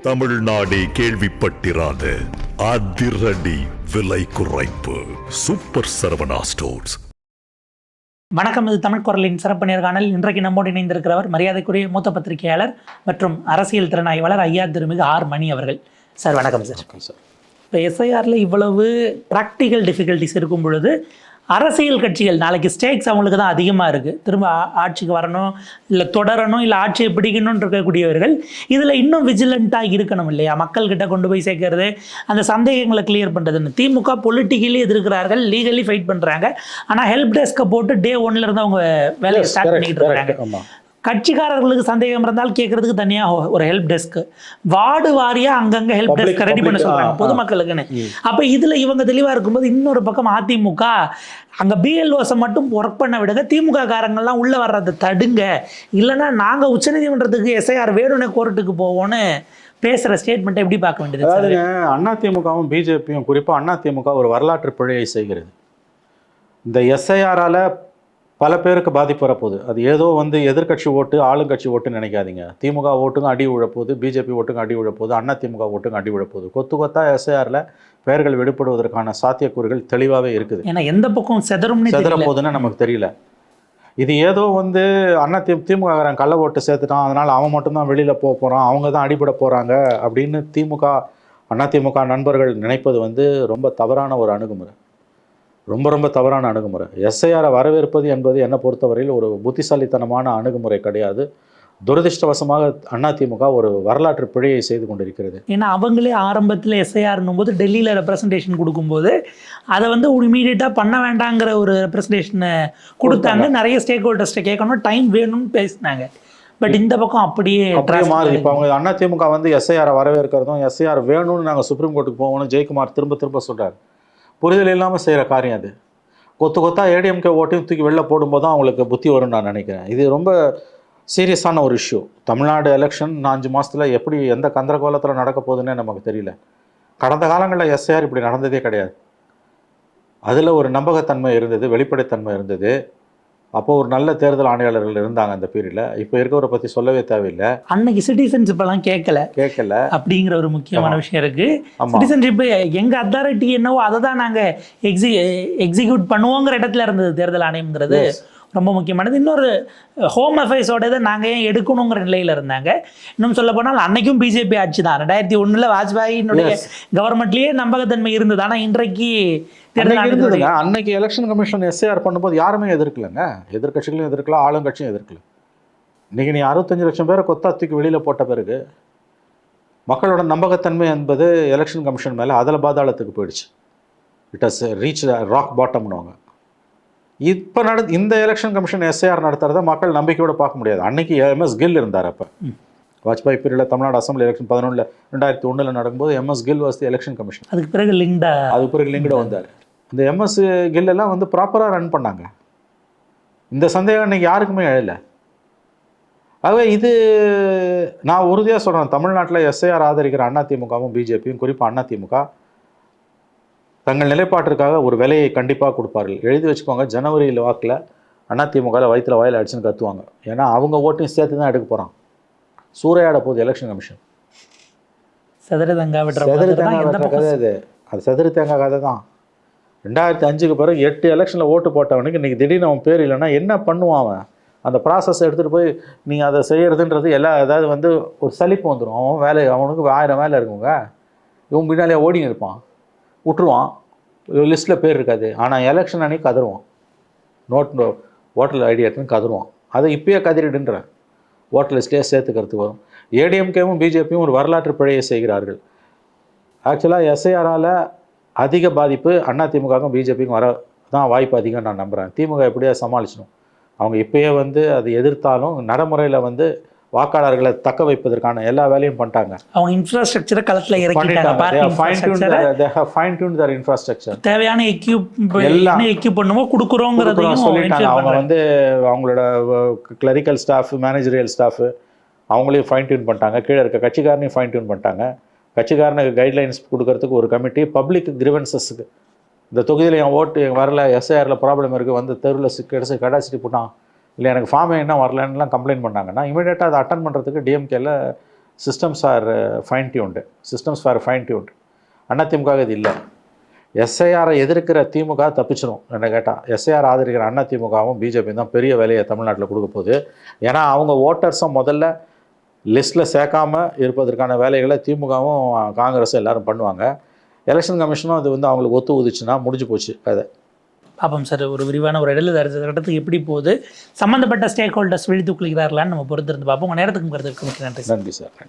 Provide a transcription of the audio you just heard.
தமிழ்நாடே கேள்விப்பட்டிராத அதிரடி விலை குறைப்பு சூப்பர் சரவணா ஸ்டோர்ஸ். வணக்கம். இது தமிழ் குரலின் சிறப்பு நேர்காணல். இன்றைக்கு நம்மோடு இணைந்திருக்கிறவர் மரியாதைக்குரிய மூத்த பத்திரிகையாளர் மற்றும் அரசியல் திறனாய்வாளர் ஐயா திருமிகு ஆர் மணி அவர்கள். சார் வணக்கம் சார். இப்போ எஸ்ஐஆரில் இவ்வளவு ப்ராக்டிக்கல் டிஃபிகல்ட்டிஸ் இருக்கும் பொழுது அரசியல் கட்சிகள் நாளைக்கு ஸ்டேக்ஸ் அவங்களுக்கு தான் அதிகமாக இருக்குது. திரும்ப ஆட்சிக்கு வரணும், இல்லை தொடரணும், இல்லை ஆட்சியை பிடிக்கணும்னு இருக்கக்கூடியவர்கள் இதில் இன்னும் விஜிலண்ட்டாக இருக்கணும் இல்லையா? மக்கள்கிட்ட கொண்டு போய் சேர்க்கறது, அந்த சந்தேகங்களை கிளியர் பண்ணுறதுன்னு. திமுக பொலிட்டிக்கலி எதிர்க்கிறார்கள், லீகலி ஃபைட் பண்ணுறாங்க. ஆனால் ஹெல்ப் டெஸ்க்கை போட்டு டே 1 இருந்து அவங்க வேலையை ஸ்டார்ட் பண்ணிக்கிட்டு இருக்காங்க. கட்சிக்காரர்களுக்கு சந்தேகம் இருந்தால் கேட்கறதுக்கு தனியாக ஒரு ஹெல்ப் டெஸ்க், வார்டு வாரியா அங்கங்க ஹெல்ப் டெஸ்க் ரெடி பண்ண சொல்றாங்க பொதுமக்களுக்குன்னு. அப்ப இதுல இவங்க தெளிவா இருக்கும்போது இன்னொரு பக்கம் அதிமுக அங்க பிஎல்ஓஸை மட்டும் ஒர்க் பண்ண விடுங்க, திமுக காரங்கள்லாம் உள்ள வர்றதை தடுங்க, இல்லைன்னா நாங்க உச்சநீதிமன்றத்துக்கு எஸ்ஐஆர் வேணும்னே கோர்ட்டுக்கு போவோம்னு பேசுற ஸ்டேட்மெண்ட் எப்படி பார்க்க வேண்டியது? அதாவது அதிமுகவும் பிஜேபியும், குறிப்பா அதிமுக ஒரு வரலாற்று பிழையை செய்கிறது. இந்த எஸ்ஐஆரால பல பேருக்கு பாதிப்பு வரப்போகுது. அது ஏதோ எதிர்கட்சி ஓட்டு ஆளுங்கட்சி ஓட்டுன்னு நினைக்காதீங்க. திமுக ஓட்டுங்க அடி விழப்போகுது, பிஜேபி ஓட்டுங்க அடி விழப்போகுது, அதிமுக ஓட்டுங்க அடி விழப்போகுது. கொத்தா எஸ்ஐஆரில் பெயர்கள் வெளிப்படுவதற்கான சாத்தியக்கூறுகள் தெளிவாகவே இருக்குது. ஏன்னா எந்த பக்கம் செதற போகுதுன்னு நமக்கு தெரியல. இது ஏதோ திமுக கள்ள ஓட்டு சேர்த்துட்டான், அதனால் அவன் மட்டும்தான் வெளியில் போகிறான், அவங்க தான் அடிபட போகிறாங்க அப்படின்னு அதிமுக நண்பர்கள் நினைப்பது ரொம்ப தவறான ஒரு அணுகுமுறை. ரொம்ப தவறான அணுகுமுறை. எஸ்ஐஆரை வரவேற்பது என்பது என்னை பொறுத்தவரையில் ஒரு புத்திசாலித்தனமான அணுகுமுறை கிடையாது. துரதிருஷ்டவசமாக அதிமுக ஒரு வரலாற்று பிழையை செய்து கொண்டிருக்கிறது. ஏன்னா அவங்களே ஆரம்பத்தில் எஸ்ஐஆர்னும் போது டெல்லியில் ரெப்ரசன்டேஷன் கொடுக்கும்போது அதை இமீடியட்டாக பண்ண வேண்டாங்கிற ஒரு ரெப்ரசன்டேஷனை கொடுத்தாங்க. நிறைய ஸ்டேக் ஹோல்டர்ஸ்ட்டை கேட்கணும், டைம் வேணும்னு பேசினாங்க. பட் இந்த பக்கம் அப்படியே மாறுது. இப்போ அவங்க அதிமுக எஸ்ஐஆரை வரவேற்கிறதும், எஸ்ஐஆர் வேணும்னு நாங்கள் சுப்ரீம் கோர்ட்டுக்கு போகணும்னு ஜெயக்குமார் திரும்ப சொல்கிறார். புரிதல் இல்லாமல் செய்கிற காரியம் அது. கொத்தா ஏடிஎம்கே ஓட்டையும் தூக்கி வெளில போடும்போது தான் அவங்களுக்கு புத்தி வரும்னு நான் நினைக்கிறேன். இது ரொம்ப சீரியஸான ஒரு இஷ்யூ. தமிழ்நாடு எலெக்ஷன் 5 மாதத்தில் எப்படி எந்த கந்தரகோலத்தில் நடக்க போகுதுன்னே நமக்கு தெரியல. கடந்த காலங்களில் எஸ்ஐஆர் இப்படி நடந்ததே கிடையாது. அதில் ஒரு நம்பகத்தன்மை இருந்தது, வெளிப்படைத்தன்மை இருந்தது. அப்போ ஒரு நல்ல தேர்தல் ஆணையாளர்கள் இருந்தாங்க அந்த பீரியட்ல. இப்போ இருக்கவரை பற்றி சொல்லவே தேவையில்லை. அன்னைக்கு சிட்டிசன்ஷிப் எல்லாம் கேட்கல அப்படிங்கிற ஒரு முக்கியமான விஷயம் இருக்கு. சிட்டிசன்ஷிப் எங்க அத்தாரிட்டி என்னவோ அதை தான் நாங்க எக்ஸிக்யூட் பண்ணுவோங்கிற இடத்துல இருந்தது தேர்தல் ஆணையம்ங்கிறது ரொம்ப முக்கியமானது. இன்னொரு ஹோம் அஃபேர்ஸோட இதை நாங்கள் ஏன் எடுக்கணுங்கிற நிலையில் இருந்தாங்க. இன்னும் சொல்ல போனால் அன்னைக்கும் பிஜேபி ஆட்சி தான். 2001 வாஜ்பாயினுடைய கவர்மெண்ட்லேயே நம்பகத்தன்மை இருந்தது. ஆனால் இன்றைக்கு இருந்ததுங்க. அன்னைக்கு எலெக்ஷன் கமிஷன் எஸ்ஐஆர் பண்ணும்போது யாருமே எதிர்க்கலைங்க. எதிர்கட்சிகளும் எதிர்க்கல, ஆளுங்கட்சியும் எதிர்க்கல. இன்னைக்கு நீ 65 லட்சம் பேரை கொத்தா தூக்கி வெளியில் போட்ட பிறகு மக்களோட நம்பகத்தன்மை என்பது எலெக்ஷன் கமிஷன் மேலே அதில் பாதாளத்துக்கு போயிடுச்சு. இட் ஹஸ் ரீச் ராக் பாட்டம்னுவாங்க. இப்போ இந்த எலெக்ஷன் கமிஷன் எஸ்ஐஆர் நடத்துறத மக்கள் நம்பிக்கையோடு பார்க்க முடியாது. அன்னைக்கு எம்எஸ் கில் இருந்தார். அப்போ வாஜ்பாய் பீரியடில் தமிழ்நாடு அசம்பிளி எலெக்ஷன் 2001 நடக்கும்போது MS Gill was the election commission. அதுக்கு பிறகு லிங்கடா வந்தார். இந்த எம்எஸ் கில் எல்லாம் ப்ராப்பராக ரன் பண்ணாங்க. இந்த சந்தேகம் இன்னைக்கு யாருக்குமே எழலை. ஆகவே இது நான் உறுதியாக சொல்கிறேன், தமிழ்நாட்டில் எஸ்ஐஆர் ஆதரிக்கிற அதிமுகவும் பிஜேபியும், குறிப்பாக அதிமுக தங்கள் நிலைப்பாட்டிற்காக ஒரு விலையை கண்டிப்பாக கொடுப்பார்கள். எழுதி வச்சுக்கோங்க, ஜனவரியில் வாக்கில் அதிமுகவில் வயிற்றில் வாயில் அடிச்சுன்னு கத்துவாங்க. ஏன்னா அவங்க ஓட்டையும் சேர்த்து தான் எடுக்க போகிறான். சூறையாட போகுது எலெக்ஷன் கமிஷன். செதறு தேங்காய் கதை அது. அது செதறு தேங்காய் கதை தான். 2005க்கு பிறகு 8 எலெக்ஷனில் ஓட்டு போட்டவனுக்கு இன்றைக்கி திடீர்னு அவன் பேர் இல்லைன்னா என்ன பண்ணுவான் அவன்? அந்த ப்ராசஸ் எடுத்துகிட்டு போய் நீங்கள் அதை செய்கிறதுன்றது ஏதாவது ஒரு சலிப்பு வந்துடும். அவன் அவனுக்கு 1000 வேலை இருக்குங்க. இவன் பின்னாலே ஓடிங்க இருப்பான், விட்டுருவான், லிஸ்ட்டில் பேர் இருக்காது. ஆனால் எலெக்ஷன் அன்னைக்கு கதருவான். ஓட்டர் ஐடி எடுத்துன்னு கதருவான். அதை இப்பயே கதிரிடுன்றேன். ஓட்டர் லிஸ்ட்லேயே சேர்த்துக்கிறதுக்கு வரும். ஏடிஎம்கேவும் பிஜேபியும் ஒரு வரலாற்று பிழையை செய்கிறார்கள். ஆக்சுவலாக எஸ்ஐஆரால் அதிக பாதிப்பு அதிமுகவும் பிஜேபிக்கும் வர தான் வாய்ப்பு அதிகம் நான் நம்புகிறேன். திமுக எப்படியா சமாளிச்சணும். அவங்க இப்பயே அதை எதிர்த்தாலும் நடைமுறையில் வாக்காளர்களை தக்க வைப்பதற்கான எல்லா வேலையும் பண்ணிட்டாங்க. அவங்க இன்ஃப்ராஸ்ட்ரக்சரை களத்தில் இறக்கிட்டாங்க. தேவையான எக்யூப் பண்ணுமோ கொடுக்குறோங்கிறதையும் சொல்லிட்டாங்க. அவங்க அவங்களோட கிளரிக்கல் ஸ்டாஃப், மேனேஜரியல் ஸ்டாஃப் அவங்களையும் ஃபைன் டியூன் பண்ணிட்டாங்க. கீழே இருக்க கட்சிக்காரனையும் ஃபைன் டியூன் பண்ணிட்டாங்க. கட்சிக்காரனுக்கு கைட்லைன்ஸ் கொடுக்கறதுக்கு ஒரு கமிட்டி, பப்ளிக் கிரிவன்சஸ்க்கு இந்த தொகுதியில் என் ஓட்டு வரல, எஸ்ஐஆரில் ப்ராப்ளம் இருக்குது, தெருவில் கடாசிட்டி போட்டான், இல்லை எனக்கு ஃபார்மே என்ன வரலன்னுலாம் கம்ப்ளைண்ட் பண்ணாங்கன்னா இமீடியட்டாக அதை அட்டன் பண்ணுறதுக்கு டிஎம்கேல systems are fine tuned. Systems far fine tuned. AIADMK இது இல்லை. எஸ்ஐஆரை எதிர்க்கிற திமுக தப்பிச்சிடும். என்ன கேட்டால் எஸ்ஐஆர் ஆதரிக்கிற அதிமுகவும் பிஜேபியும் தான் பெரிய வேலையை தமிழ்நாட்டில் கொடுக்க போகுது. ஏன்னா அவங்க ஓட்டர்ஸும் முதல்ல லிஸ்ட்டில் சேர்க்காம இருப்பதற்கான வேலைகளை திமுகவும் காங்கிரஸும் எல்லோரும் பண்ணுவாங்க. எலெக்ஷன் கமிஷனும் அது வந்து அவங்களுக்கு ஒத்து ஊதிச்சுன்னா முடிஞ்சு போச்சு கதை. பாப்போம் சார், ஒரு விரிவான ஒரு இடத்துல கட்டத்துக்கு எப்படி போகுது, சம்மந்தப்பட்ட ஸ்டேக் ஹோல்டர்ஸ் விழித்துக் கொள்கிறார்களான்னு நம்ம பொறுத்திருந்து பார்ப்போம். உங்கள் நேரத்துக்கு கருத்துக்கு நன்றி. நன்றி சார்.